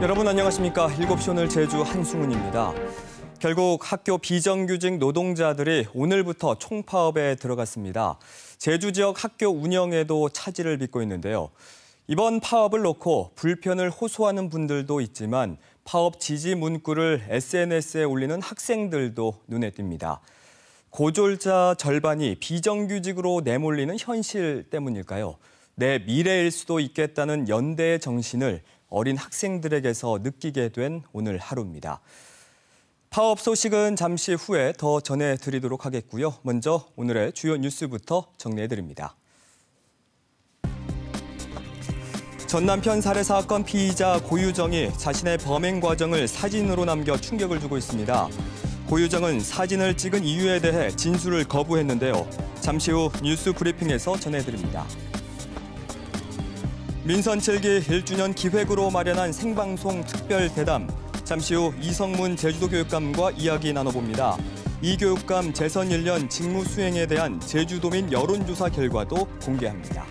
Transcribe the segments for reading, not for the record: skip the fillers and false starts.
여러분 안녕하십니까? 7시 오늘 제주 한승훈입니다. 결국 학교 비정규직 노동자들이 오늘부터 총파업에 들어갔습니다. 제주 지역 학교 운영에도 차질을 빚고 있는데요. 이번 파업을 놓고 불편을 호소하는 분들도 있지만 파업 지지 문구를 SNS에 올리는 학생들도 눈에 띕니다. 고졸자 절반이 비정규직으로 내몰리는 현실 때문일까요? 내 미래일 수도 있겠다는 연대의 정신을 어린 학생들에게서 느끼게 된 오늘 하루입니다. 파업 소식은 잠시 후에 더 전해드리도록 하겠고요. 먼저 오늘의 주요 뉴스부터 정리해드립니다. 전 남편 살해 사건 피의자 고유정이 자신의 범행 과정을 사진으로 남겨 충격을 주고 있습니다. 고유정은 사진을 찍은 이유에 대해 진술을 거부했는데요. 잠시 후 뉴스 브리핑에서 전해드립니다. 민선 7기 1주년 기획으로 마련한 생방송 특별대담. 잠시 후 이성문 제주도교육감과 이야기 나눠봅니다. 이 교육감 재선 1년 직무 수행에 대한 제주도민 여론조사 결과도 공개합니다.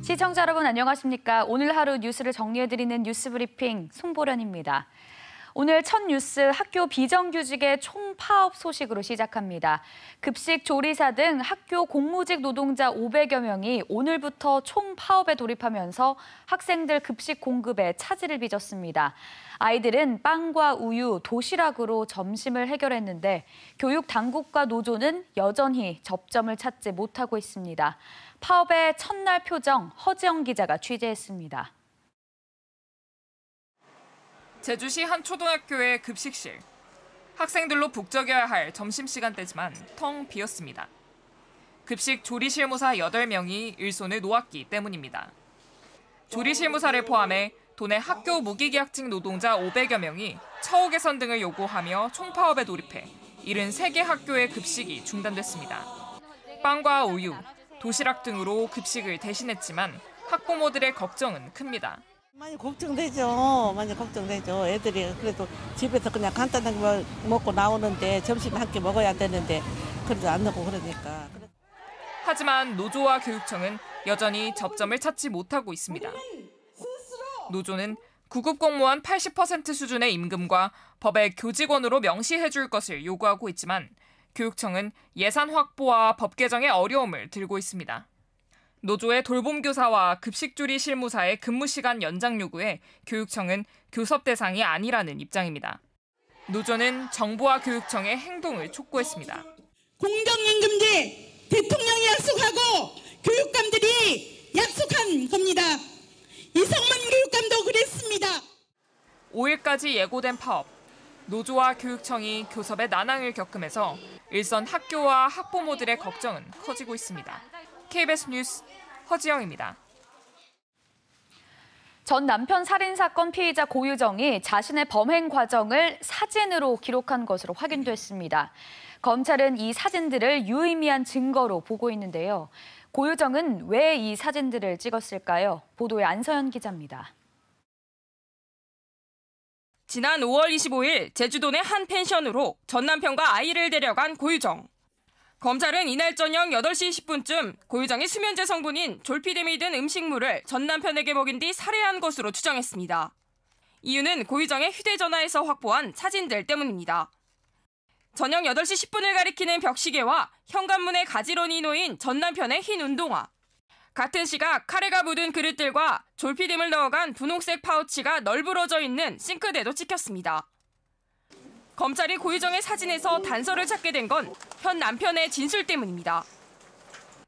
시청자 여러분 안녕하십니까? 오늘 하루 뉴스를 정리해드리는 뉴스브리핑 송보련입니다. 오늘 첫 뉴스 학교 비정규직의 총파업 소식으로 시작합니다. 급식 조리사 등 학교 공무직 노동자 500여 명이 오늘부터 총파업에 돌입하면서 학생들 급식 공급에 차질을 빚었습니다. 아이들은 빵과 우유, 도시락으로 점심을 해결했는데 교육 당국과 노조는 여전히 접점을 찾지 못하고 있습니다. 파업의 첫날 표정 허지영 기자가 취재했습니다. 제주시 한 초등학교의 급식실. 학생들로 북적여야 할 점심시간대지만 텅 비었습니다. 급식 조리실무사 8명이 일손을 놓았기 때문입니다. 조리실무사를 포함해 도내 학교 무기계약직 노동자 500여 명이 처우 개선 등을 요구하며 총파업에 돌입해 73개 학교의 급식이 중단됐습니다. 빵과 우유, 도시락 등으로 급식을 대신했지만 학부모들의 걱정은 큽니다. 많이 걱정되죠. 많이 걱정되죠. 애들이 그래도 집에서 그냥 간단하게 먹고 나오는데 점심 함께 먹어야 되는데 그래도 안 먹고 그러니까. 하지만 노조와 교육청은 여전히 접점을 찾지 못하고 있습니다. 노조는 구급 공무원 80% 수준의 임금과 법에 교직원으로 명시해 줄 것을 요구하고 있지만 교육청은 예산 확보와 법 개정의 어려움을 들고 있습니다. 노조의 돌봄교사와 급식조리 실무사의 근무시간 연장 요구에 교육청은 교섭 대상이 아니라는 입장입니다. 노조는 정부와 교육청의 행동을 촉구했습니다. 공정임금제 대통령이 약속하고 교육감들이 약속한 겁니다. 이성만 교육감도 그랬습니다. 5일까지 예고된 파업. 노조와 교육청이 교섭의 난항을 겪으면서 일선 학교와 학부모들의 걱정은 커지고 있습니다. KBS 뉴스 허지영입니다. 전 남편 살인사건 피의자 고유정이 자신의 범행 과정을 사진으로 기록한 것으로 확인됐습니다. 검찰은 이 사진들을 유의미한 증거로 보고 있는데요. 고유정은 왜 이 사진들을 찍었을까요? 보도에 안서연 기자입니다. 지난 5월 25일 제주도 내 한 펜션으로 전 남편과 아이를 데려간 고유정. 검찰은 이날 저녁 8시 10분쯤 고유정이 수면제 성분인 졸피뎀이 든 음식물을 전 남편에게 먹인 뒤 살해한 것으로 추정했습니다. 이유는 고유정의 휴대전화에서 확보한 사진들 때문입니다. 저녁 8시 10분을 가리키는 벽시계와 현관문에 가지런히 놓인 전 남편의 흰 운동화. 같은 시각 카레가 묻은 그릇들과 졸피뎀을 넣어간 분홍색 파우치가 널브러져 있는 싱크대도 찍혔습니다. 검찰이 고유정의 사진에서 단서를 찾게 된 건 현 남편의 진술 때문입니다.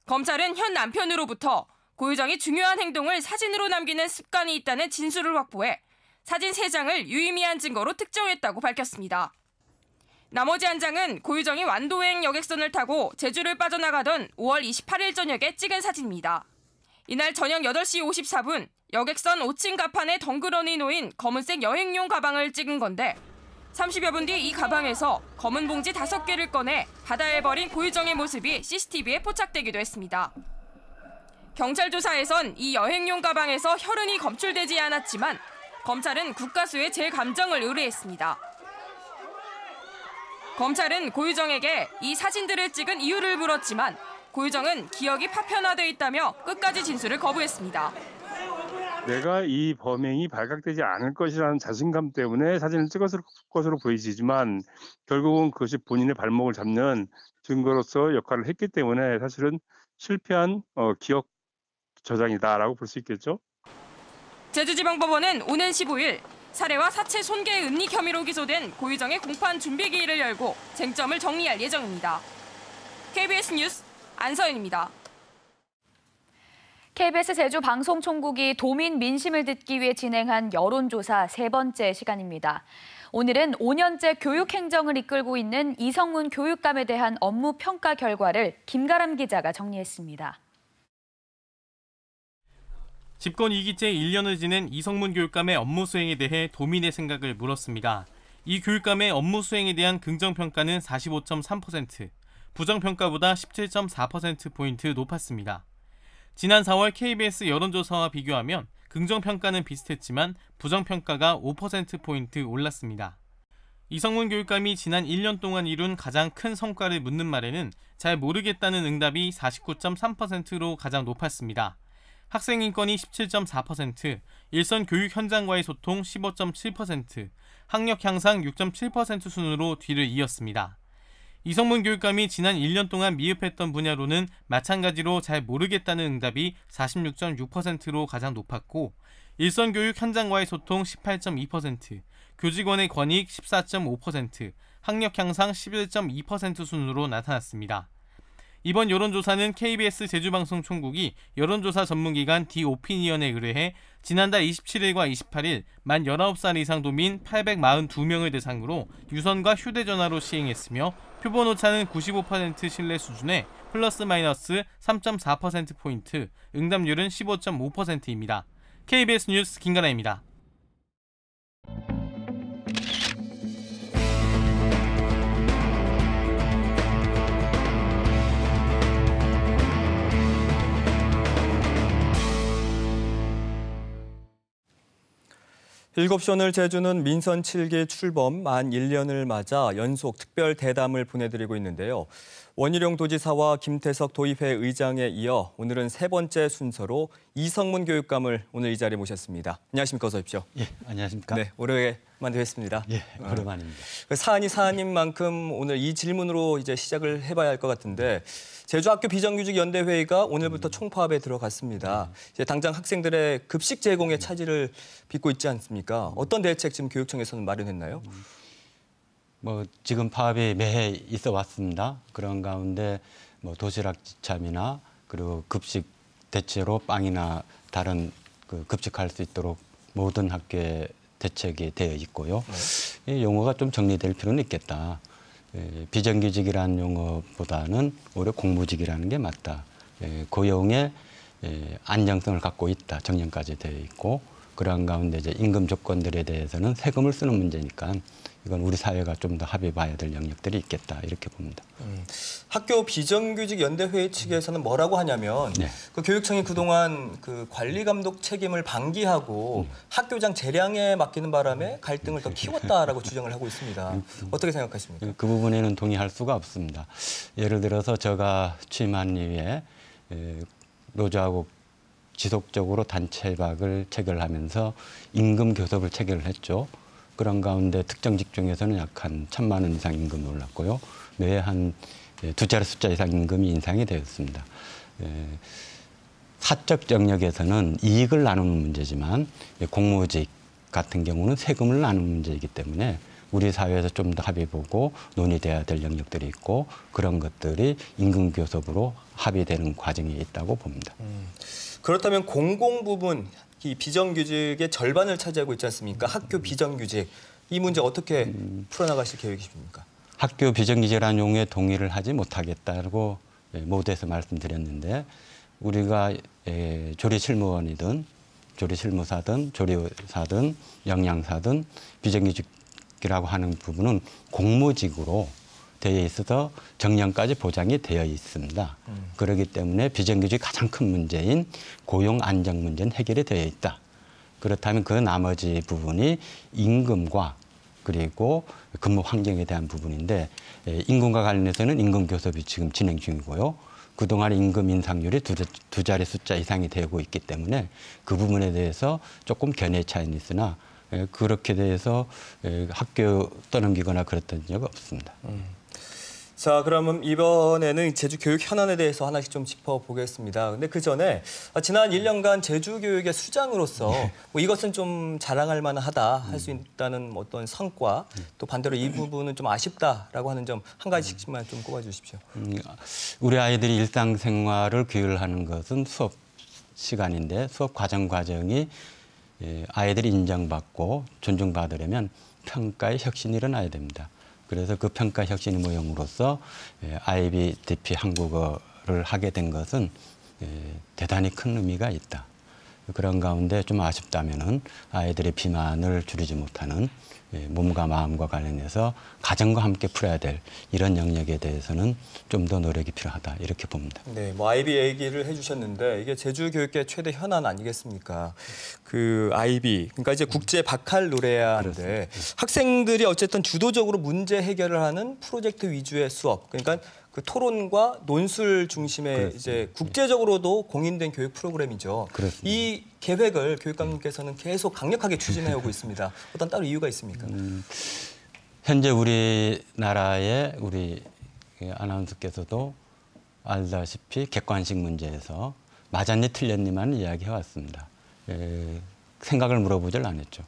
검찰은 현 남편으로부터 고유정이 중요한 행동을 사진으로 남기는 습관이 있다는 진술을 확보해 사진 3장을 유의미한 증거로 특정했다고 밝혔습니다. 나머지 한 장은 고유정이 완도행 여객선을 타고 제주를 빠져나가던 5월 28일 저녁에 찍은 사진입니다. 이날 저녁 8시 54분 여객선 5층 갑판에 덩그러니 놓인 검은색 여행용 가방을 찍은 건데 30여 분 뒤 이 가방에서 검은 봉지 5개를 꺼내 바다에 버린 고유정의 모습이 CCTV에 포착되기도 했습니다. 경찰 조사에선 이 여행용 가방에서 혈흔이 검출되지 않았지만 검찰은 국가수의 재감정을 의뢰했습니다. 검찰은 고유정에게 이 사진들을 찍은 이유를 물었지만 고유정은 기억이 파편화돼 있다며 끝까지 진술을 거부했습니다. 내가 이 범행이 발각되지 않을 것이라는 자신감 때문에 사진을 찍었을 것으로 보이지만 결국은 그것이 본인의 발목을 잡는 증거로서 역할을 했기 때문에 사실은 실패한 기억 저장이다라고 볼 수 있겠죠. 제주지방법원은 오는 15일 살해와 사체 손괴 은닉 혐의로 기소된 고유정의 공판 준비기일을 열고 쟁점을 정리할 예정입니다. KBS 뉴스 안서연입니다. KBS 제주방송총국이 도민 민심을 듣기 위해 진행한 여론조사 3번째 시간입니다. 오늘은 5년째 교육행정을 이끌고 있는 이성문 교육감에 대한 업무 평가 결과를 김가람 기자가 정리했습니다. 집권 2기째 1년을 지낸 이성문 교육감의 업무 수행에 대해 도민의 생각을 물었습니다. 이 교육감의 업무 수행에 대한 긍정평가는 45.3%, 부정평가보다 17.4%포인트 높았습니다. 지난 4월 KBS 여론조사와 비교하면 긍정평가는 비슷했지만 부정평가가 5%포인트 올랐습니다. 이성문 교육감이 지난 1년 동안 이룬 가장 큰 성과를 묻는 말에는 잘 모르겠다는 응답이 49.3%로 가장 높았습니다. 학생 인권이 17.4%, 일선 교육 현장과의 소통 15.7%, 학력 향상 6.7% 순으로 뒤를 이었습니다. 이성문 교육감이 지난 1년 동안 미흡했던 분야로는 마찬가지로 잘 모르겠다는 응답이 46.6%로 가장 높았고 일선 교육 현장과의 소통 18.2%, 교직원의 권익 14.5%, 학력 향상 11.2% 순으로 나타났습니다. 이번 여론조사는 KBS 제주방송총국이 여론조사 전문기관 디오피니언에 의뢰해 지난달 27일과 28일 만 19살 이상 도민 842명을 대상으로 유선과 휴대전화로 시행했으며 표본 오차는 95% 신뢰 수준에 플러스 마이너스 3.4%포인트, 응답률은 15.5%입니다. KBS 뉴스 김가라입니다. 일곱 시 오늘 제주는 민선 7기 출범 만 1년을 맞아 연속 특별 대담을 보내드리고 있는데요. 원희룡 도지사와 김태석 도의회 의장에 이어 오늘은 3번째 순서로 이성문 교육감을 오늘 이 자리에 모셨습니다. 안녕하십니까? 어서 오십시오. 예, 안녕하십니까? 네, 오래만에 뵙습니다. 예, 오랜만입니다. 사안이 사안인 만큼 오늘 이 질문으로 이제 시작을 해봐야 할 것 같은데 제주학교 비정규직연대회의가 오늘부터 총파업에 들어갔습니다. 이제 당장 학생들의 급식 제공에 차질을 빚고 있지 않습니까? 어떤 대책 지금 교육청에서는 마련했나요? 지금 파업이 매해 있어 왔습니다. 그런 가운데 도시락 지참이나 그리고 급식 대체로 빵이나 다른 급식할 수 있도록 모든 학교에 대책이 되어 있고요. 이 용어가 좀 정리될 필요는 있겠다. 비정규직이라는 용어보다는 오히려 공무직이라는 게 맞다. 고용의 안정성을 갖고 있다. 정년까지 되어 있고 그러한 가운데 이제 임금 조건들에 대해서는 세금을 쓰는 문제니까 이건 우리 사회가 좀 더 합의 봐야 될 영역들이 있겠다 이렇게 봅니다. 학교 비정규직 연대회의 측에서는 뭐라고 하냐면 그 교육청이 그동안 그 관리 감독 책임을 방기하고 학교장 재량에 맡기는 바람에 갈등을 더 키웠다라고 주장을 하고 있습니다. 어떻게 생각하십니까? 그 부분에는 동의할 수가 없습니다. 예를 들어서 제가 취임한 이후에 노조하고 지속적으로 단체박을 체결하면서 임금 교섭을 체결을 했죠. 그런 가운데 특정 직종에서는 약 한 1,000만 원 이상 임금이 올랐고요. 매해 한 2자리 숫자 이상 임금이 인상이 되었습니다. 사적 영역에서는 이익을 나누는 문제지만 공무직 같은 경우는 세금을 나누는 문제이기 때문에 우리 사회에서 좀 더 합의 보고 논의돼야 될 영역들이 있고 그런 것들이 임금 교섭으로 합의되는 과정이 있다고 봅니다. 그렇다면 공공 부분, 이 비정규직의 절반을 차지하고 있지 않습니까? 학교 비정규직. 이 문제 어떻게 풀어나가실 계획이십니까? 학교 비정규직이라는 용어에 동의를 하지 못하겠다고 모두에서 말씀드렸는데 우리가 조리실무원이든 조리실무사든 조리사든 영양사든 비정규직이라고 하는 부분은 공무직으로 되어 있어서 정년까지 보장이 되어 있습니다. 그렇기 때문에 비정규직 가장 큰 문제인 고용 안정 문제는 해결이 되어 있다. 그렇다면 그 나머지 부분이 임금과 그리고 근무 환경에 대한 부분인데 임금과 관련해서는 임금 교섭이 지금 진행 중이고요. 그동안 임금 인상률이 두 자리 숫자 이상이 되고 있기 때문에 그 부분에 대해서 조금 견해 차이는 있으나 그렇게 돼서 학교 떠넘기거나 그랬던 적 없습니다. 자, 그러면 이번에는 제주 교육 현안에 대해서 하나씩 좀 짚어보겠습니다. 근데 그 전에 지난 1년간 제주 교육의 수장으로서 뭐 이것은 좀 자랑할 만하다 할 수 있다는 어떤 성과, 또 반대로 이 부분은 좀 아쉽다라고 하는 점 한 가지씩만 좀 꼽아주십시오. 우리 아이들이 일상생활을 교육하는 것은 수업 시간인데 수업 과정이 아이들이 인정받고 존중받으려면 평가의 혁신이 일어나야 됩니다. 그래서 그 평가 혁신의 모형으로서 IBDP 한국어를 하게 된 것은 대단히 큰 의미가 있다. 그런 가운데 좀 아쉽다면은 아이들의 비만을 줄이지 못하는 몸과 마음과 관련해서 가정과 함께 풀어야 될 이런 영역에 대해서는 좀 더 노력이 필요하다 이렇게 봅니다. 네, 뭐 IB 얘기를 해주셨는데 이게 제주 교육계 최대 현안 아니겠습니까? 그 IB, 그러니까 이제 국제 바칼로레아인데 학생들이 어쨌든 주도적으로 문제 해결을 하는 프로젝트 위주의 수업, 그러니까 그 토론과 논술 중심의 그렇습니다. 이제 국제적으로도 공인된 교육 프로그램이죠. 그렇습니다. 이 계획을 교육감님께서는 계속 강력하게 추진해 오고 있습니다. 어떤 따로 이유가 있습니까? 현재 우리나라의 우리 아나운서께서도 알다시피 객관식 문제에서 맞았니 틀렸니만 이야기해 왔습니다. 생각을 물어보질 않았죠.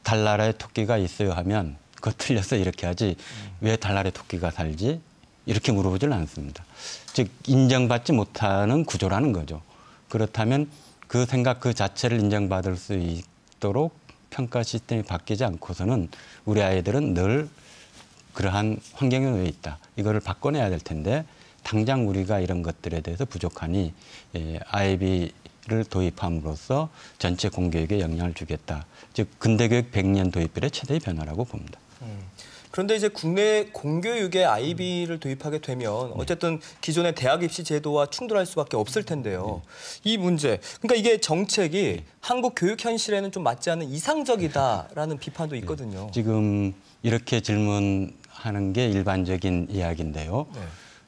달나라에 토끼가 있어요 하면 그거 틀렸어 이렇게 하지 왜 달나라에 토끼가 살지 이렇게 물어보질 않습니다. 즉 인정받지 못하는 구조라는 거죠. 그렇다면 그 생각 그 자체를 인정받을 수 있도록 평가 시스템이 바뀌지 않고서는 우리 아이들은 늘 그러한 환경에 놓여 있다. 이거를 바꿔내야 될 텐데 당장 우리가 이런 것들에 대해서 부족하니 IB를 도입함으로써 전체 공교육에 영향을 주겠다. 즉 근대교육 100년 도입일의 최대의 변화라고 봅니다. 그런데 이제 국내 공교육에 IB를 도입하게 되면 어쨌든 기존의 대학 입시 제도와 충돌할 수밖에 없을 텐데요. 이 문제, 그러니까 이게 정책이 한국 교육 현실에는 좀 맞지 않는 이상적이다라는 비판도 있거든요. 지금 이렇게 질문하는 게 일반적인 이야기인데요.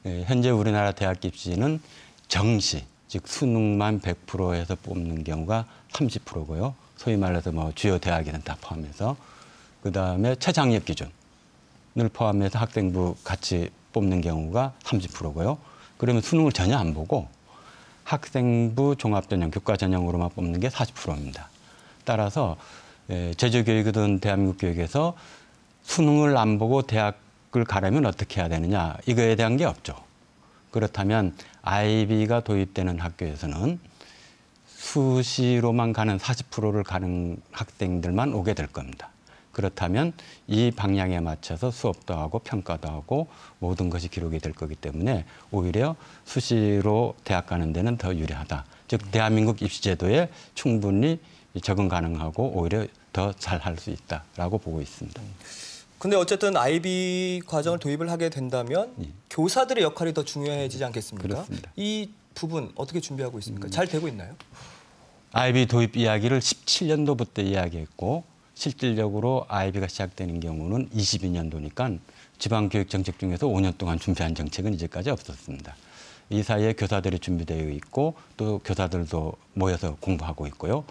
현재 우리나라 대학 입시는 정시, 즉 수능만 100%에서 뽑는 경우가 30%고요. 소위 말해서 뭐 주요 대학에는 다 포함해서 그다음에 최장력 기준을 포함해서 학생부 같이 뽑는 경우가 30%고요. 그러면 수능을 전혀 안 보고 학생부 종합전형, 교과전형으로만 뽑는 게 40%입니다. 따라서 제주교육이든 대한민국 교육에서 수능을 안 보고 대학을 가려면 어떻게 해야 되느냐 이거에 대한 게 없죠. 그렇다면 IB가 도입되는 학교에서는 수시로만 가는 40%를 가는 학생들만 오게 될 겁니다. 그렇다면 이 방향에 맞춰서 수업도 하고 평가도 하고 모든 것이 기록이 될 거기 때문에 오히려 수시로 대학 가는 데는 더 유리하다. 즉 대한민국 입시제도에 충분히 적응 가능하고 오히려 더 잘할 수 있다라고 보고 있습니다. 근데 어쨌든 IB 과정을 도입을 하게 된다면 교사들의 역할이 더 중요해지지 않겠습니까? 그렇습니다. 이 부분 어떻게 준비하고 있습니까? 잘 되고 있나요? IB 도입 이야기를 17년도부터 이야기했고 실질적으로 IB가 시작되는 경우는 22년도니까 지방교육 정책 중에서 5년 동안 준비한 정책은 이제까지 없었습니다. 이 사이에 교사들이 준비되어 있고 또 교사들도 모여서 공부하고 있고요.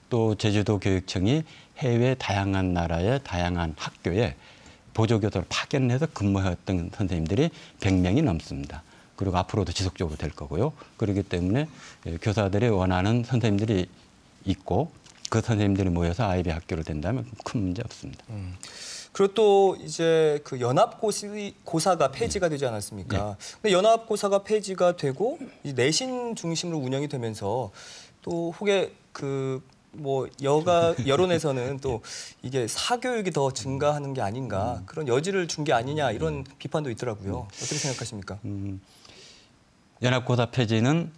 또 제주도 교육청이 해외 다양한 나라의 다양한 학교에 보조교사를 파견해서 근무했던 선생님들이 100명이 넘습니다. 그리고 앞으로도 지속적으로 될 거고요. 그렇기 때문에 교사들이 원하는 선생님들이 있고 그 선생님들이 모여서 IB 학교를 된다면 큰 문제 없습니다. 그리고 또 이제 그 연합고사가 폐지가 되지 않았습니까? 근데 연합고사가 폐지가 되고 내신 중심으로 운영이 되면서 또 혹에 뭐 여론에서는 또 이게 사교육이 더 증가하는 게 아닌가 그런 여지를 준 게 아니냐 이런 비판도 있더라고요. 어떻게 생각하십니까? 연합고사 폐지는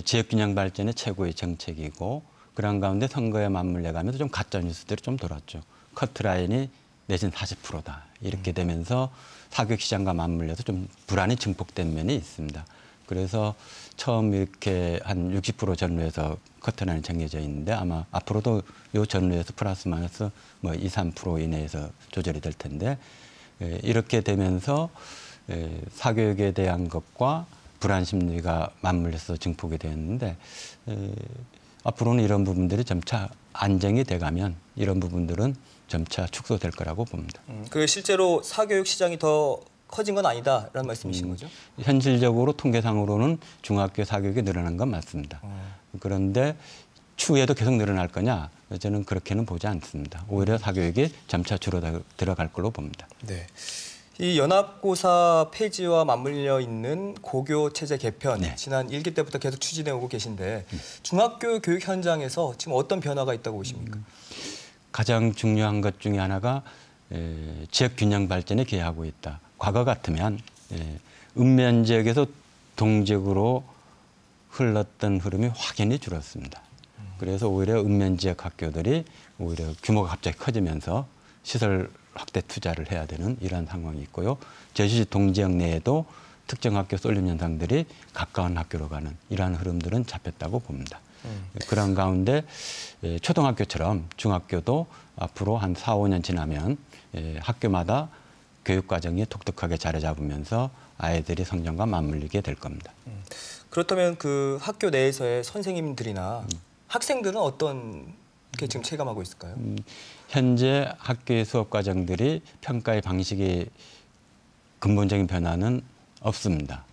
지역균형 발전의 최고의 정책이고 그런 가운데 선거에 맞물려 가면서 좀 가짜 뉴스들이 좀 돌았죠. 커트라인이 내신 40%다 이렇게 되면서 사교육 시장과 맞물려서 좀 불안이 증폭된 면이 있습니다. 그래서 처음 이렇게 한 60% 전후에서 커트라인이 정해져 있는데 아마 앞으로도 이 전후에서 플러스 마이너스 뭐 2, 3% 이내에서 조절이 될 텐데 이렇게 되면서 사교육에 대한 것과 불안 심리가 맞물려서 증폭이 되었는데 앞으로는 이런 부분들이 점차 안정이 돼가면 이런 부분들은 점차 축소될 거라고 봅니다. 그 실제로 사교육 시장이 더 커진 건 아니다라는 말씀이신 거죠? 현실적으로 통계상으로는 중학교 사교육이 늘어난 건 맞습니다. 그런데 추후에도 계속 늘어날 거냐? 저는 그렇게는 보지 않습니다. 오히려 사교육이 점차 줄어들어갈 걸로 봅니다. 네. 이 연합고사 폐지와 맞물려 있는 고교 체제 개편, 네. 지난 1기 때부터 계속 추진해 오고 계신데 중학교 교육 현장에서 지금 어떤 변화가 있다고 보십니까? 가장 중요한 것 중에 하나가 지역 균형 발전에 기여하고 있다. 과거 같으면 읍면 지역에서 동지역으로 흘렀던 흐름이 확연히 줄었습니다. 그래서 오히려 읍면 지역 학교들이 오히려 규모가 갑자기 커지면서 시설 확대 투자를 해야 되는 이런 상황이 있고요. 제주시 동지역 내에도 특정 학교 쏠림 현상들이 가까운 학교로 가는 이러한 흐름들은 잡혔다고 봅니다. 그런 가운데 초등학교처럼 중학교도 앞으로 한 4, 5년 지나면 학교마다 교육과정이 독특하게 자리 잡으면서 아이들이 성장과 맞물리게 될 겁니다. 그렇다면 그 학교 내에서의 선생님들이나 학생들은 어떤 게 지금 체감하고 있을까요? 현재 학교의 수업 과정들이 평가의 방식이 근본적인 변화는 없습니다.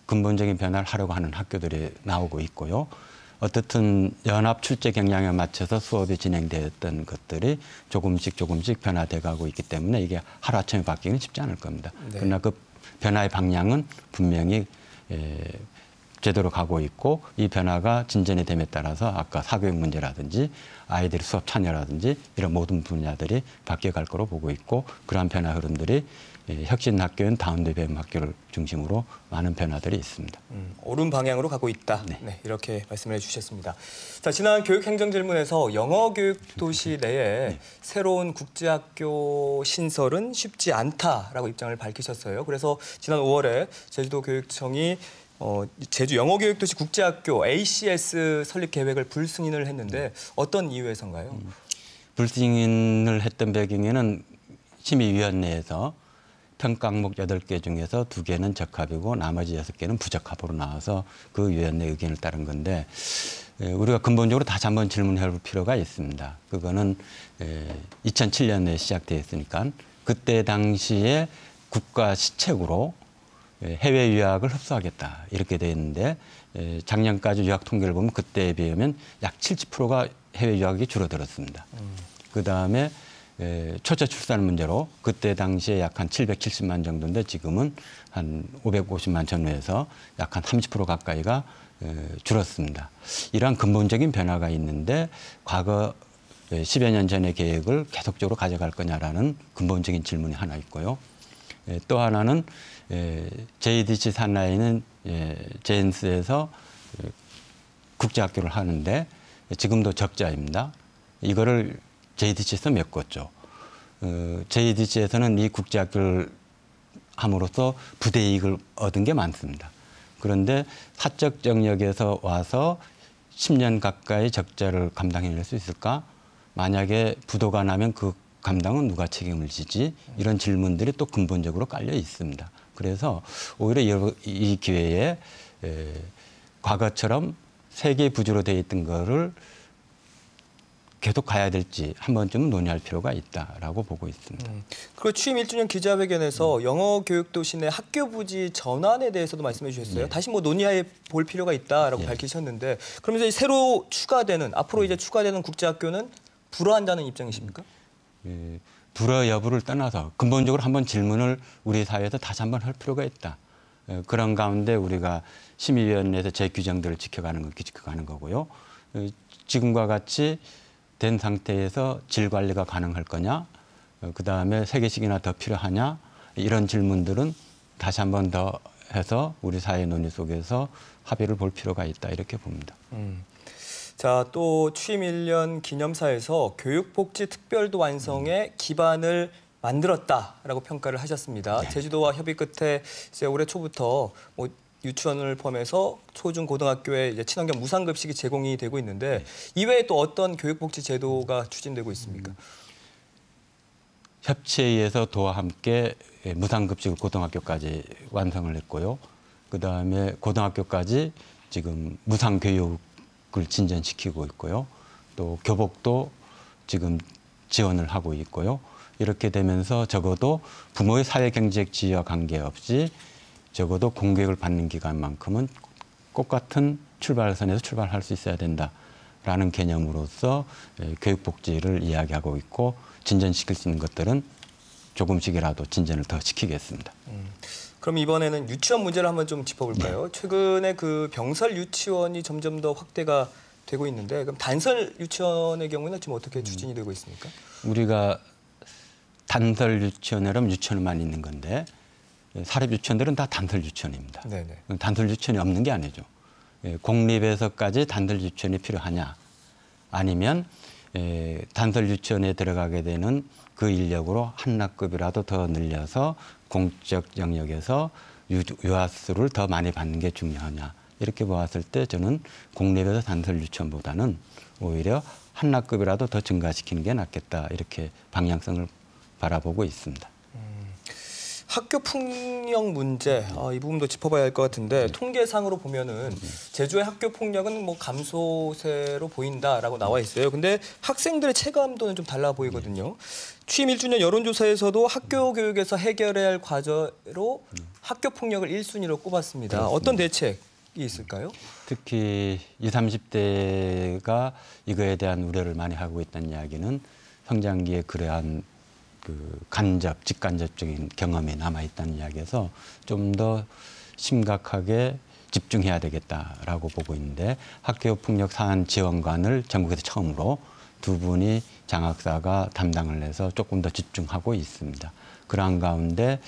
근본적인 변화를 하려고 하는 학교들이 나오고 있고요. 어떻든 연합 출제 경향에 맞춰서 수업이 진행되었던 것들이 조금씩 변화돼 가고 있기 때문에 이게 하루아침에 바뀌기는 쉽지 않을 겁니다. 네. 그러나 그 변화의 방향은 분명히 제대로 가고 있고 이 변화가 진전이 됨에 따라서 아까 사교육 문제라든지 아이들의 수업 참여라든지 이런 모든 분야들이 바뀌어갈 거로 보고 있고 그러한 변화 흐름들이 혁신 학교인 다운드 BM 학교를 중심으로 많은 변화들이 있습니다. 옳은 방향으로 가고 있다. 네. 네, 이렇게 말씀을 해주셨습니다. 자, 지난 교육행정질문에서 영어교육도시 내에 새로운 국제학교 신설은 쉽지 않다라고 입장을 밝히셨어요. 그래서 지난 5월에 제주도교육청이 제주 영어교육도시 국제학교 ACS 설립 계획을 불승인을 했는데 어떤 이유에서인가요? 불승인을 했던 배경에는 심의위원회에서 평가 항목 8개 중에서 2개는 적합이고 나머지 6개는 부적합으로 나와서 그 위원회 의견을 따른 건데 우리가 근본적으로 다시 한번 질문해 볼 필요가 있습니다. 그거는 2007년에 시작되었으니까 그때 당시에 국가 시책으로 해외 유학을 흡수하겠다 이렇게 돼 있는데 작년까지 유학 통계를 보면 그때에 비하면 약 70%가 해외 유학이 줄어들었습니다. 그다음에 초짜 출산 문제로 그때 당시에 약 한 770만 정도인데 지금은 한 550만 전후에서 약 한 30% 가까이가 줄었습니다. 이러한 근본적인 변화가 있는데 과거 10여 년 전의 계획을 계속적으로 가져갈 거냐라는 근본적인 질문이 하나 있고요. 또 하나는 JDC 산하에 있는 제인스에서 국제학교를 하는데 지금도 적자입니다. 이거를 JDC에서 메꿨죠. JDC에서는 이 국제학교를 함으로써 부대이익을 얻은 게 많습니다. 그런데 사적 영역에서 와서 10년 가까이 적자를 감당해낼 수 있을까? 만약에 부도가 나면 그 감당은 누가 책임을 지지? 이런 질문들이 또 근본적으로 깔려 있습니다. 그래서 오히려 이 기회에 과거처럼 세계 부주로 되어 있던 거를 계속 가야 될지 한 번쯤은 논의할 필요가 있다라고 보고 있습니다. 그리고 취임 1주년 기자회견에서 영어교육도시 내 학교 부지 전환에 대해서도 말씀해 주셨어요. 다시 논의해 볼 필요가 있다라고 밝히셨는데 그러면서 새로 추가되는 앞으로 이제 추가되는 국제학교는 불허한다는 입장이십니까? 불허 여부를 떠나서 근본적으로 한번 질문을 우리 사회에서 다시 한번 할 필요가 있다. 그런 가운데 우리가 심의위원회에서 제 규정들을 지켜가는 거고요. 지금과 같이 된 상태에서 질 관리가 가능할 거냐, 그다음에 3개씩이나 더 필요하냐 이런 질문들은 다시 한번 더 해서 우리 사회 논의 속에서 합의를 볼 필요가 있다 이렇게 봅니다. 자, 또 취임 1년 기념사에서 교육복지 특별도 완성에 기반을 만들었다라고 평가를 하셨습니다. 제주도와 협의 끝에 이제 올해 초부터 유치원을 포함해서 초중 고등학교에 이제 친환경 무상급식이 제공이 되고 있는데 이외에 또 어떤 교육복지 제도가 추진되고 있습니까? 협치에 의해서 도와 함께 무상급식을 고등학교까지 완성을 했고요. 그다음에 고등학교까지 지금 무상교육을 진전시키고 있고요. 또 교복도 지금 지원을 하고 있고요. 이렇게 되면서 적어도 부모의 사회경제적 지위와 관계없이 적어도 공교육을 받는 기간만큼은 똑같은 출발선에서 출발할 수 있어야 된다라는 개념으로서 교육복지를 이야기하고 있고 진전시킬 수 있는 것들은 조금씩이라도 진전을 더 시키겠습니다. 그럼 이번에는 유치원 문제를 한번 좀 짚어볼까요? 네. 최근에 그 병설 유치원이 점점 더 확대가 되고 있는데 그럼 단설 유치원의 경우는 지금 어떻게 추진이 되고 있습니까? 우리가 단설 유치원이라면 유치원만 있는 건데 사립 유치원들은 다 단설 유치원입니다. 네네. 단설 유치원이 없는 게 아니죠. 공립에서까지 단설 유치원이 필요하냐? 아니면 단설 유치원에 들어가게 되는 그 인력으로 한학급이라도 더 늘려서 공적 영역에서 유아수를 더 많이 받는 게 중요하냐? 이렇게 보았을 때 저는 공립에서 단설 유치원보다는 오히려 한학급이라도 더 증가시키는 게 낫겠다. 이렇게 방향성을 바라보고 있습니다. 학교 폭력 문제 이 부분도 짚어봐야 할 것 같은데 통계상으로 보면은 제주의 학교 폭력은 뭐 감소세로 보인다라고 나와 있어요. 근데 학생들의 체감도는 좀 달라 보이거든요. 취임 1주년 여론조사에서도 학교 교육에서 해결해야 할 과제로 학교 폭력을 1순위로 꼽았습니다. 그렇습니다. 어떤 대책이 있을까요? 특히 20, 30대가 이거에 대한 우려를 많이 하고 있다는 이야기는 성장기에 그러한 그 간접, 직간접적인 경험이 남아있다는 이야기에서 좀 더 심각하게 집중해야 되겠다라고 보고 있는데 학교폭력 사안 지원관을 전국에서 처음으로 두 분이 장학사가 담당을 해서 조금 더 집중하고 있습니다. 그러한 가운데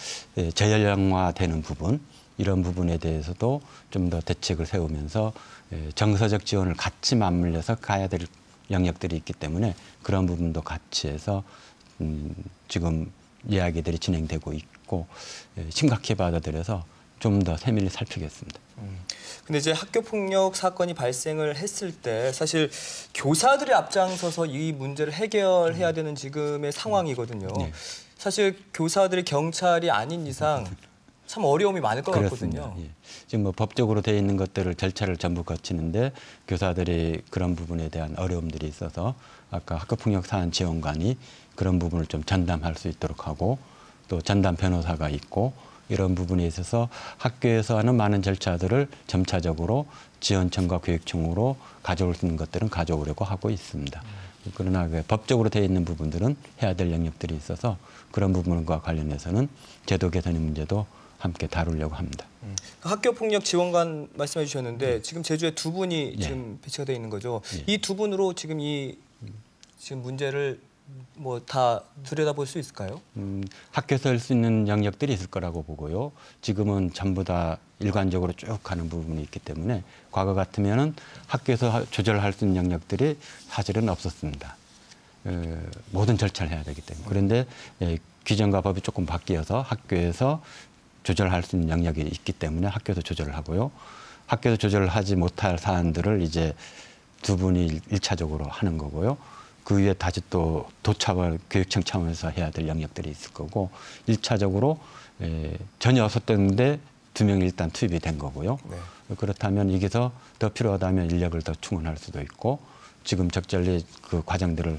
저연령화되는 부분, 이런 부분에 대해서도 좀 더 대책을 세우면서 정서적 지원을 같이 맞물려서 가야 될 영역들이 있기 때문에 그런 부분도 같이 해서 지금 이야기들이 진행되고 있고 심각히 받아들여서 좀 더 세밀히 살피겠습니다. 근데 이제 학교 폭력 사건이 발생을 했을 때 사실 교사들이 앞장서서 이 문제를 해결해야 되는 지금의 상황이거든요. 네. 사실 교사들이 경찰이 아닌 이상 참 어려움이 많을 것 그렇습니다. 같거든요. 예. 지금 뭐 법적으로 되어 있는 것들을 절차를 전부 거치는데 교사들이 그런 부분에 대한 어려움들이 있어서 아까 학교폭력 사안 지원관이 그런 부분을 좀 전담할 수 있도록 하고 또 전담 변호사가 있고 이런 부분에 있어서 학교에서 하는 많은 절차들을 점차적으로 지원청과 교육청으로 가져올 수 있는 것들은 가져오려고 하고 있습니다. 그러나 법적으로 되어 있는 부분들은 해야 될 영역들이 있어서 그런 부분과 관련해서는 제도 개선의 문제도 함께 다루려고 합니다. 학교폭력 지원관 말씀해 주셨는데 지금 제주에 두 분이 지금 배치가 되어 있는 거죠. 이 두 분으로 지금 지금 문제를 뭐 다 들여다볼 수 있을까요? 학교에서 할 수 있는 영역들이 있을 거라고 보고요. 지금은 전부 다 일관적으로 쭉 가는 부분이 있기 때문에 과거 같으면은 학교에서 조절할 수 있는 영역들이 사실은 없었습니다. 모든 절차를 해야 되기 때문에. 그런데 규정과 법이 조금 바뀌어서 학교에서 조절할 수 있는 영역이 있기 때문에 학교에서 조절을 하고요. 학교에서 조절을 하지 못할 사안들을 이제 두 분이 1차적으로 하는 거고요. 그 위에 다시 또 도차원 교육청 차원에서 해야 될 영역들이 있을 거고 1차적으로 전혀 없었던데 두 명이 일단 투입이 된 거고요. 네. 그렇다면 여기서 더 필요하다면 인력을 더 충원할 수도 있고 지금 적절히 그 과정들을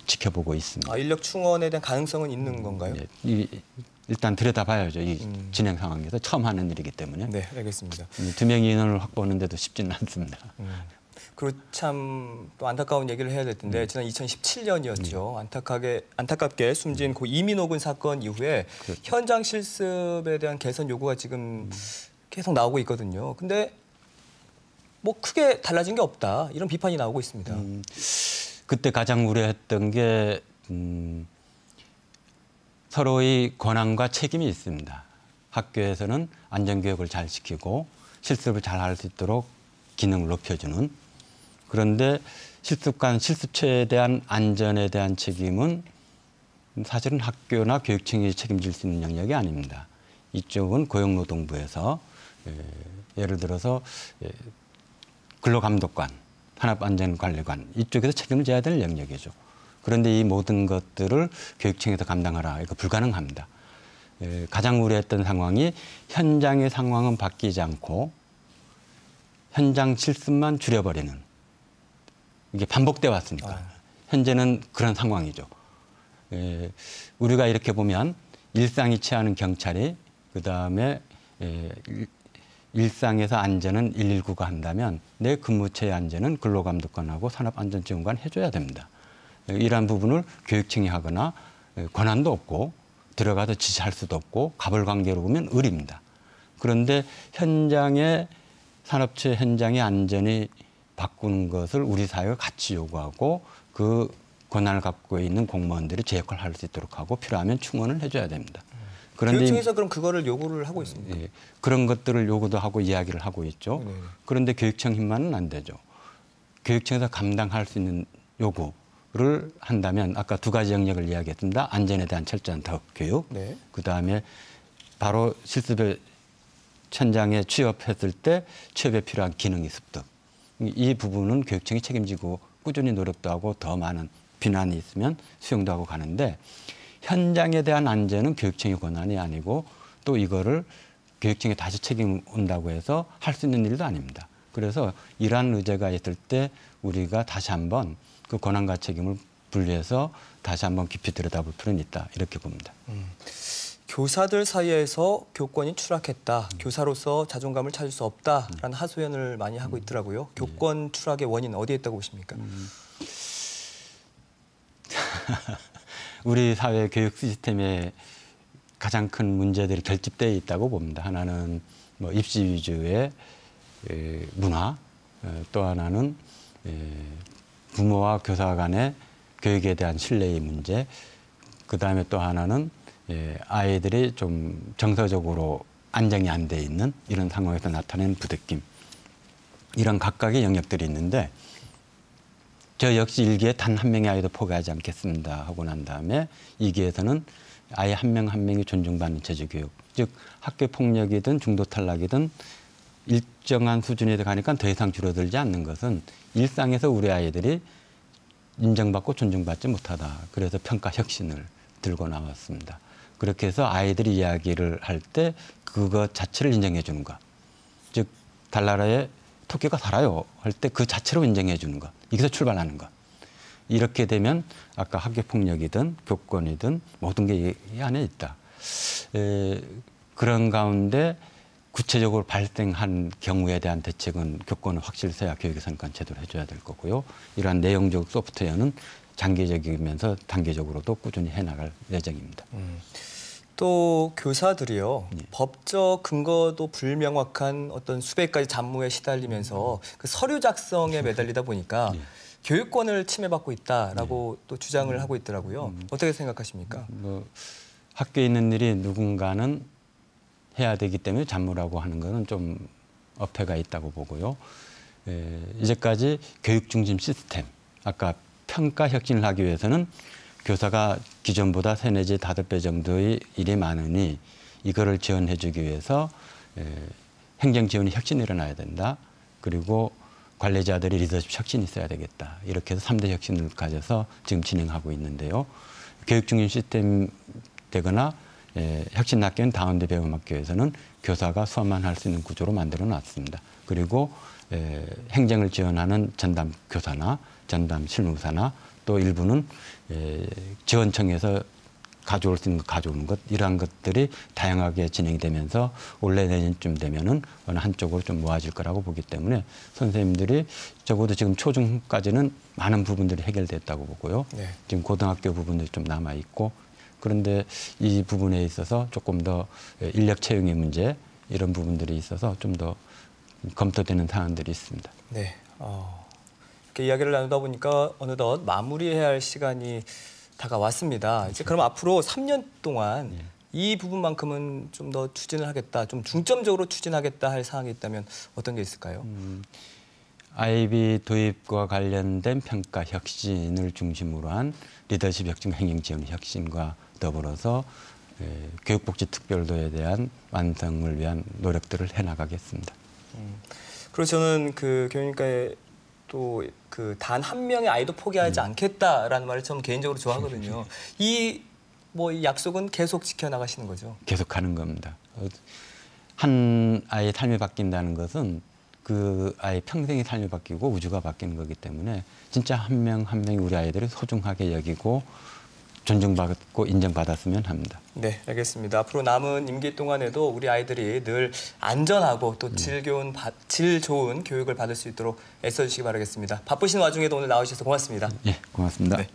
지켜보고 있습니다. 인력 충원에 대한 가능성은 있는 건가요? 일단 들여다봐야죠. 이 진행 상황에서 처음 하는 일이기 때문에. 네, 알겠습니다. 두 명의 인원을 확보하는데도 쉽지는 않습니다. 그리고 참 또 안타까운 얘기를 해야 될 텐데 지난 2017년이었죠. 안타깝게 숨진 고 이민호 사건 이후에 그렇죠. 현장 실습에 대한 개선 요구가 지금 계속 나오고 있거든요. 근데 뭐 크게 달라진 게 없다. 이런 비판이 나오고 있습니다. 그때 가장 우려했던 게 서로의 권한과 책임이 있습니다. 학교에서는 안전교육을 잘 시키고 실습을 잘 할 수 있도록 기능을 높여주는 그런데 실습관, 실습처에 대한 안전에 대한 책임은 사실은 학교나 교육청이 책임질 수 있는 영역이 아닙니다. 이쪽은 고용노동부에서 예를 들어서 근로감독관, 산업안전관리관 이쪽에서 책임을 져야 될 영역이죠. 그런데 이 모든 것들을 교육청에서 감당하라. 이거 불가능합니다. 가장 우려했던 상황이 현장의 상황은 바뀌지 않고 현장 실습만 줄여버리는 이게 반복돼 왔으니까 현재는 그런 상황이죠. 우리가 이렇게 보면 일상이 취하는 경찰이 그다음에 일상에서 안전은 119가 한다면 내 근무처의 안전은 근로감독관하고 산업안전지원관 해줘야 됩니다. 이러한 부분을 교육청이 하거나 권한도 없고 들어가서 지시할 수도 없고 가벌관계로 보면 의리입니다. 그런데 현장의 산업체 현장의 안전이 바꾸는 것을 우리 사회가 같이 요구하고 그 권한을 갖고 있는 공무원들이 제 역할을 할 수 있도록 하고 필요하면 충원을 해줘야 됩니다. 그런데 교육청에서 그럼 그거를 요구를 하고 있습니까? 예, 그런 것들을 요구도 하고 이야기를 하고 있죠. 네네. 그런데 교육청 힘만은 안 되죠. 교육청에서 감당할 수 있는 요구를 한다면 아까 두 가지 영역을 이야기했습니다. 안전에 대한 철저한 더 교육, 네. 그다음에 바로 실습에 현장에 취업했을 때 취업에 필요한 기능이 습득. 이 부분은 교육청이 책임지고 꾸준히 노력도 하고 더 많은 비난이 있으면 수용도 하고 가는데 현장에 대한 안전은 교육청의 권한이 아니고 또 이거를 교육청에 다시 책임 온다고 해서 할 수 있는 일도 아닙니다. 그래서 이러한 의제가 있을 때 우리가 다시 한번 그 권한과 책임을 분리해서 다시 한번 깊이 들여다볼 필요는 있다. 이렇게 봅니다. 교사들 사이에서 교권이 추락했다. 교사로서 자존감을 찾을 수 없다라는 하소연을 많이 하고 있더라고요. 교권 추락의 원인 어디에 있다고 보십니까? 우리 사회 교육 시스템에 가장 큰 문제들이 결집되어 있다고 봅니다. 하나는 뭐 입시 위주의 문화, 또 하나는 부모와 교사 간의 교육에 대한 신뢰의 문제, 그다음에 또 하나는 아이들이 좀 정서적으로 안정이 안 돼 있는 이런 상황에서 나타내는 부대낌, 이런 각각의 영역들이 있는데 저 역시 1기에 단 한 명의 아이도 포기하지 않겠습니다 하고 난 다음에 2기에서는 아이 한 명 한 명이 존중받는 제주교육, 즉 학교 폭력이든 중도 탈락이든 일정한 수준에 가니까 더 이상 줄어들지 않는 것은 일상에서 우리 아이들이 인정받고 존중받지 못하다. 그래서 평가 혁신을 들고 나왔습니다. 그렇게 해서 아이들이 이야기를 할 때 그것 자체를 인정해 주는 것. 즉 달나라에 토끼가 살아요 할 때 그 자체로 인정해 주는 것. 여기서 출발하는 것. 이렇게 되면 아까 학교 폭력이든 교권이든 모든 게 이 안에 있다. 그런 가운데 구체적으로 발생한 경우에 대한 대책은 교권을 확실히 세야 교육예산권 제대로 해줘야 될 거고요. 이러한 내용적 소프트웨어는 장기적이면서 단기적으로도 꾸준히 해나갈 예정입니다. 또 교사들이요. 법적 근거도 불명확한 어떤 수백 가지 잡무에 시달리면서 그 서류 작성에 매달리다 보니까 교육권을 침해받고 있다라고 또 주장을 하고 있더라고요. 어떻게 생각하십니까? 뭐 학교에 있는 일이 누군가는 해야 되기 때문에 잡무라고 하는 것은 좀 어폐가 있다고 보고요. 이제까지 교육 중심 시스템, 아까 평가 혁신을 하기 위해서는 교사가 기존보다 3, 내지 5배 정도의 일이 많으니 이거를 지원해 주기 위해서 행정 지원이 혁신이 일어나야 된다. 그리고 관리자들이 리더십 혁신이 있어야 되겠다. 이렇게 해서 3대 혁신을 가져서 지금 진행하고 있는데요. 교육 중심 시스템 되거나 혁신 학교인 다운대 배움학교에서는 교사가 수업만 할 수 있는 구조로 만들어 놨습니다. 그리고 행정을 지원하는 전담 교사나 전담 실무사나 또 일부는 지원청에서 가져올 수 있는 것 가져오는 것, 이러한 것들이 다양하게 진행이 되면서 올해 내년쯤 되면은 어느 한쪽으로 좀 모아질 거라고 보기 때문에 선생님들이 적어도 지금 초중까지는 많은 부분들이 해결됐다고 보고요. 네. 지금 고등학교 부분들이 좀 남아 있고, 그런데 이 부분에 있어서 조금 더 인력 채용의 문제, 이런 부분들이 있어서 좀 더 검토되는 사안들이 있습니다. 네. 이렇게 이야기를 나누다 보니까 어느덧 마무리해야 할 시간이 다가왔습니다. 이제 그럼 앞으로 3년 동안 이 부분만큼은 좀 더 추진을 하겠다, 좀 중점적으로 추진하겠다 할 사항이 있다면 어떤 게 있을까요? IB 도입과 관련된 평가 혁신을 중심으로 한 리더십 혁신, 행정 지원 혁신과 더불어서 교육복지 특별도에 대한 완성을 위한 노력들을 해나가겠습니다. 그리고 저는 그 교육과에 또 그 단 한 명의 아이도 포기하지 않겠다라는 말을 좀 개인적으로 좋아하거든요. 이 약속은 계속 지켜나가시는 거죠? 계속 가는 겁니다. 한 아이의 삶이 바뀐다는 것은 그 아이 평생의 삶이 바뀌고 우주가 바뀌는 거기 때문에 진짜 한 명 한 명이 우리 아이들을 소중하게 여기고 존중받고 인정받았으면 합니다. 네, 알겠습니다. 앞으로 남은 임기 동안에도 우리 아이들이 늘 안전하고 또 질 좋은 교육을 받을 수 있도록 애써주시기 바라겠습니다. 바쁘신 와중에도 오늘 나오셔서 고맙습니다. 예, 고맙습니다. 네.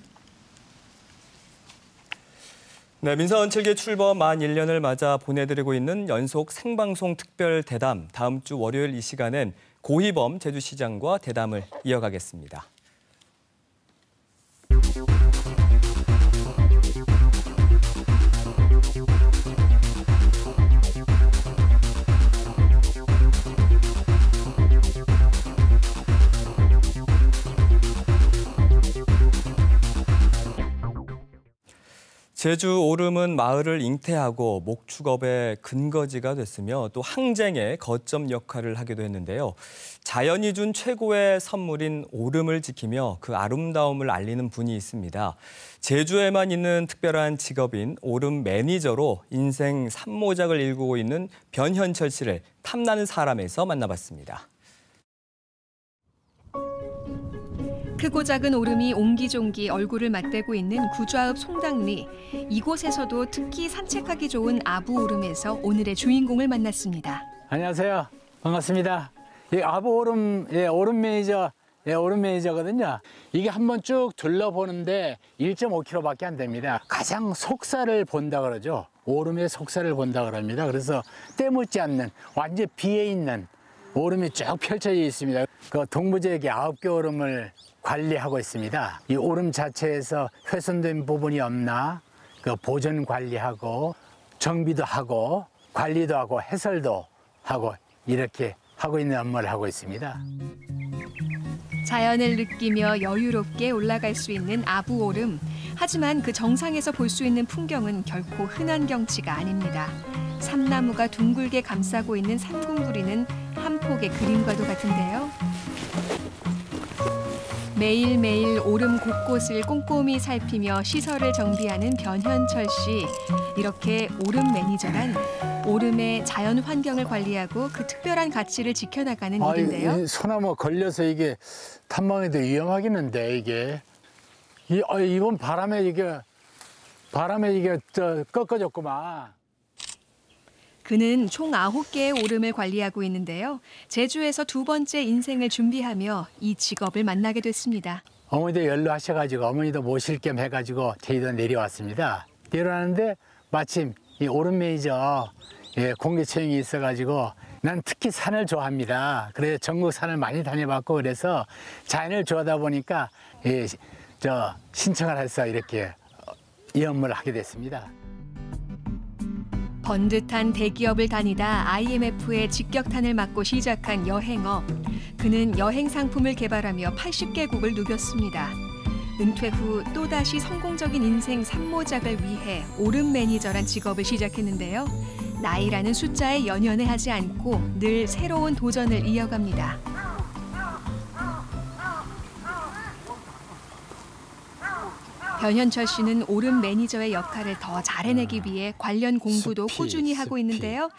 네, 민사원 7기 출범 만 1년을 맞아 보내드리고 있는 연속 생방송 특별 대담. 다음 주 월요일 이 시간엔 고희범 제주시장과 대담을 이어가겠습니다. 제주 오름은 마을을 잉태하고 목축업의 근거지가 됐으며 또 항쟁의 거점 역할을 하기도 했는데요. 자연이 준 최고의 선물인 오름을 지키며 그 아름다움을 알리는 분이 있습니다. 제주에만 있는 특별한 직업인 오름 매니저로 인생 산모작을 일구고 있는 변현철 씨를 탐나는 사람에서 만나봤습니다. 크고 작은 오름이 옹기종기 얼굴을 맞대고 있는 구좌읍 송당리. 이곳에서도 특히 산책하기 좋은 아부 오름에서 오늘의 주인공을 만났습니다. 안녕하세요. 반갑습니다. 이 아부 오름, 오름 매니저, 오름 매니저거든요. 이게 한번 쭉 둘러보는데 1.5km밖에 안 됩니다. 가장 속살을 본다 그러죠. 오름의 속살을 본다 그럽니다. 그래서 때묻지 않는 완전 비에 있는 오름이 쭉 펼쳐져 있습니다. 그 동부지역의 9개 오름을 관리하고 있습니다. 이 오름 자체에서 훼손된 부분이 없나 그 보존 관리하고 정비도 하고 관리도 하고 해설도 하고 이렇게 하고 있는 업무를 하고 있습니다. 자연을 느끼며 여유롭게 올라갈 수 있는 아부 오름. 하지만 그 정상에서 볼 수 있는 풍경은 결코 흔한 경치가 아닙니다. 삼나무가 둥글게 감싸고 있는 산궁부리는 한 폭의 그림과도 같은데요. 매일매일 오름 곳곳을 꼼꼼히 살피며 시설을 정비하는 변현철 씨. 이렇게 오름 매니저란 오름의 자연 환경을 관리하고 그 특별한 가치를 지켜나가는 일인데요. 소나무 걸려서 이게 탐방에도 위험하겠는데 이게. 이번 바람에 이게 꺾어졌구만. 그는 총 9개의 오름을 관리하고 있는데요. 제주에서 두 번째 인생을 준비하며 이 직업을 만나게 됐습니다. 어머니도 연로하셔가지고 어머니도 모실 겸 해가지고 제주도 내려왔습니다. 내려왔는데 마침 이 오름 매니저 공개 채용이 있어가지고 난 특히 산을 좋아합니다. 그래서 전국 산을 많이 다녀봤고 그래서 자연을 좋아하다 보니까 신청을 해서 이렇게 이 업무를 하게 됐습니다. 번듯한 대기업을 다니다 IMF의 직격탄을 맞고 시작한 여행업. 그는 여행 상품을 개발하며 80개국을 누볐습니다. 은퇴 후 또다시 성공적인 인생 산모작을 위해 오름 매니저란 직업을 시작했는데요. 나이라는 숫자에 연연해하지 않고 늘 새로운 도전을 이어갑니다. 변현철 씨는 오름 매니저의 역할을 더 잘해내기 위해 관련 공부도 꾸준히 하고 있는데요.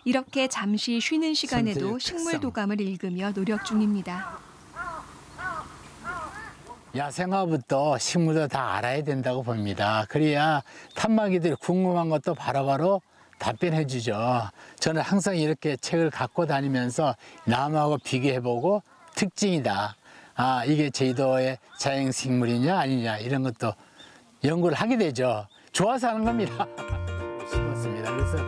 이렇게 잠시 쉬는 시간에도 식물 도감을 읽으며 노력 중입니다. 야생화부터 식물도 다 알아야 된다고 봅니다. 그래야 탐방이들이 궁금한 것도 바로바로 답변해 주죠. 저는 항상 이렇게 책을 갖고 다니면서 나무하고 비교해보고 특징이다. 이게 제주도의 자연식물이냐 아니냐 이런 것도 연구를 하게 되죠. 좋아서 하는 겁니다.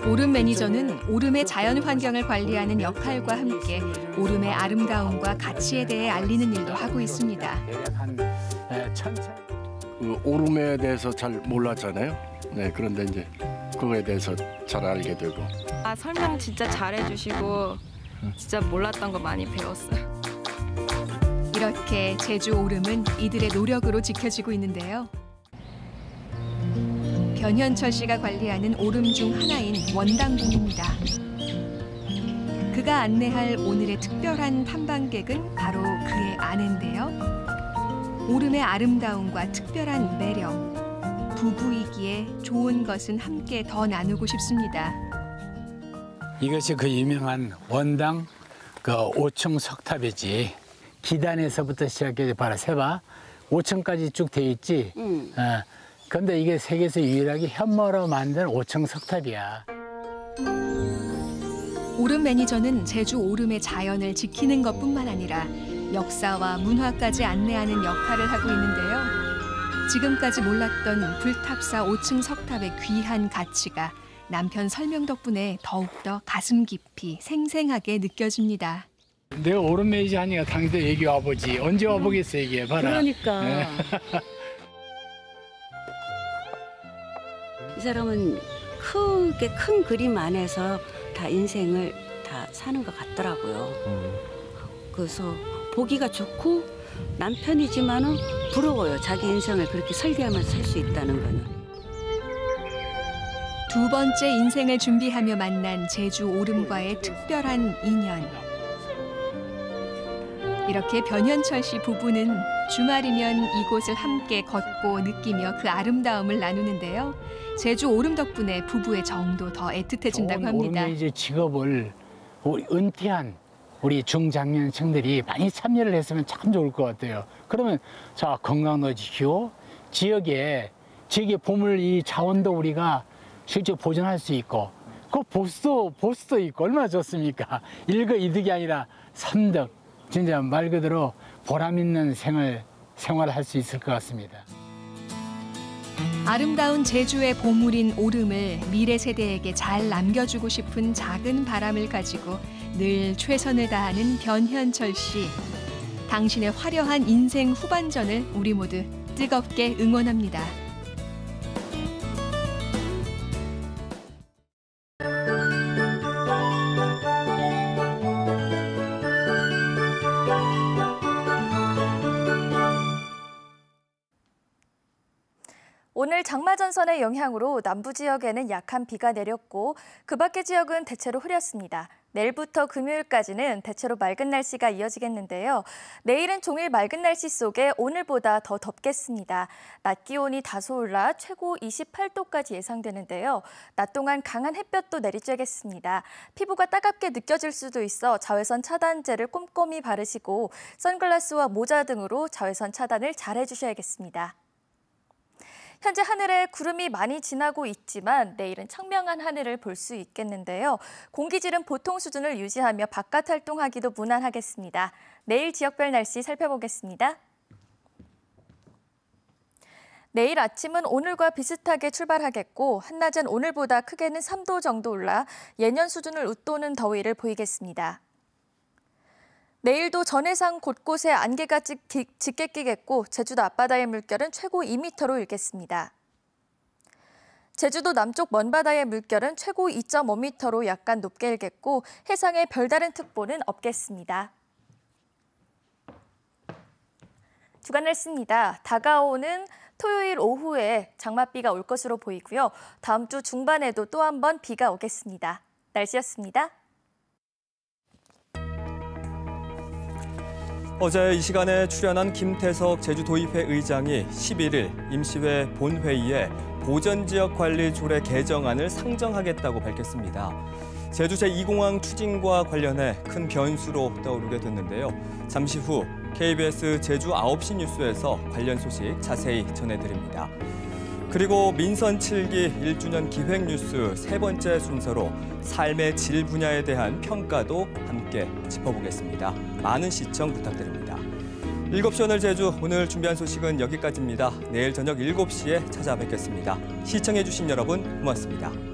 오름 매니저는 오름의 자연 환경을 관리하는 역할과 함께 오름의 아름다움과 가치에 대해 알리는 일도 하고 있습니다. 오름에 대해서 잘 몰랐잖아요. 네, 그런데 이제 그거에 대해서 잘 알게 되고. 설명 진짜 잘해주시고 진짜 몰랐던 거 많이 배웠어요. 이렇게 제주 오름은 이들의 노력으로 지켜지고 있는데요. 변현철 씨가 관리하는 오름 중 하나인 원당봉입니다. 그가 안내할 오늘의 특별한 탐방객은 바로 그의 아내인데요. 오름의 아름다움과 특별한 매력. 부부이기에 좋은 것은 함께 더 나누고 싶습니다. 이것이 그 유명한 원당 그 5층 석탑이지. 기단에서부터 시작해서 봐라, 세봐. 5층까지 쭉 돼 있지. 근데 이게 세계에서 유일하게 현모로 만든 5층 석탑이야. 오름 매니저는 제주 오름의 자연을 지키는 것뿐만 아니라 역사와 문화까지 안내하는 역할을 하고 있는데요. 지금까지 몰랐던 불탑사 5층 석탑의 귀한 가치가 남편 설명 덕분에 더욱더 가슴 깊이 생생하게 느껴집니다. 내가 오름 매니저 하니까 당신도 얘기 와보지. 언제 와보겠어, 얘기해 봐라. 그러니까. 네. 이 사람은 크게 큰 그림 안에서 다 인생을 다 사는 것 같더라고요. 그래서 보기가 좋고 남편이지만은 부러워요. 자기 인생을 그렇게 설계하면서 살 수 있다는 거는. 두 번째 인생을 준비하며 만난 제주 오름과의 특별한 인연. 이렇게 변현철 씨 부부는 주말이면 이곳을 함께 걷고 느끼며 그 아름다움을 나누는데요. 제주 오름 덕분에 부부의 정도 더 애틋해진다고 합니다. 오름 매니저 직업을 우리 은퇴한 우리 중장년층들이 많이 참여를 했으면 참 좋을 것 같아요. 그러면 자, 건강도 지키고 지역의 보물 이 자원도 우리가 실제 보존할 수 있고 그 보수도 있고 얼마나 좋습니까? 일거이득이 아니라 삼득. 진짜 말 그대로 보람 있는 생활을 할 수 있을 것 같습니다. 아름다운 제주의 보물인 오름을 미래 세대에게 잘 남겨주고 싶은 작은 바람을 가지고 늘 최선을 다하는 변현철 씨. 당신의 화려한 인생 후반전을 우리 모두 뜨겁게 응원합니다. 오늘 장마전선의 영향으로 남부 지역에는 약한 비가 내렸고 그 밖의 지역은 대체로 흐렸습니다. 내일부터 금요일까지는 대체로 맑은 날씨가 이어지겠는데요. 내일은 종일 맑은 날씨 속에 오늘보다 더 덥겠습니다. 낮 기온이 다소 올라 최고 28도까지 예상되는데요. 낮 동안 강한 햇볕도 내리쬐겠습니다. 피부가 따갑게 느껴질 수도 있어 자외선 차단제를 꼼꼼히 바르시고 선글라스와 모자 등으로 자외선 차단을 잘 해주셔야겠습니다. 현재 하늘에 구름이 많이 지나고 있지만 내일은 청명한 하늘을 볼 수 있겠는데요. 공기질은 보통 수준을 유지하며 바깥 활동하기도 무난하겠습니다. 내일 지역별 날씨 살펴보겠습니다. 내일 아침은 오늘과 비슷하게 출발하겠고 한낮은 오늘보다 크게는 3도 정도 올라 예년 수준을 웃도는 더위를 보이겠습니다. 내일도 전해상 곳곳에 안개가 짙게 끼겠고 제주도 앞바다의 물결은 최고 2m로 일겠습니다. 제주도 남쪽 먼바다의 물결은 최고 2.5m로 약간 높게 일겠고 해상에 별다른 특보는 없겠습니다. 주간 날씨입니다. 다가오는 토요일 오후에 장맛비가 올 것으로 보이고요. 다음 주 중반에도 또 한 번 비가 오겠습니다. 날씨였습니다. 어제 이 시간에 출연한 김태석 제주도의회 의장이 11일 임시회 본회의에 보전지역관리조례 개정안을 상정하겠다고 밝혔습니다. 제주 제2공항 추진과 관련해 큰 변수로 떠오르게 됐는데요. 잠시 후 KBS 제주 9시 뉴스에서 관련 소식 자세히 전해드립니다. 그리고 민선 7기 1주년 기획뉴스 세 번째 순서로 삶의 질 분야에 대한 평가도 함께 짚어보겠습니다. 많은 시청 부탁드립니다. 7시 오늘 제주, 오늘 준비한 소식은 여기까지입니다. 내일 저녁 7시에 찾아뵙겠습니다. 시청해주신 여러분 고맙습니다.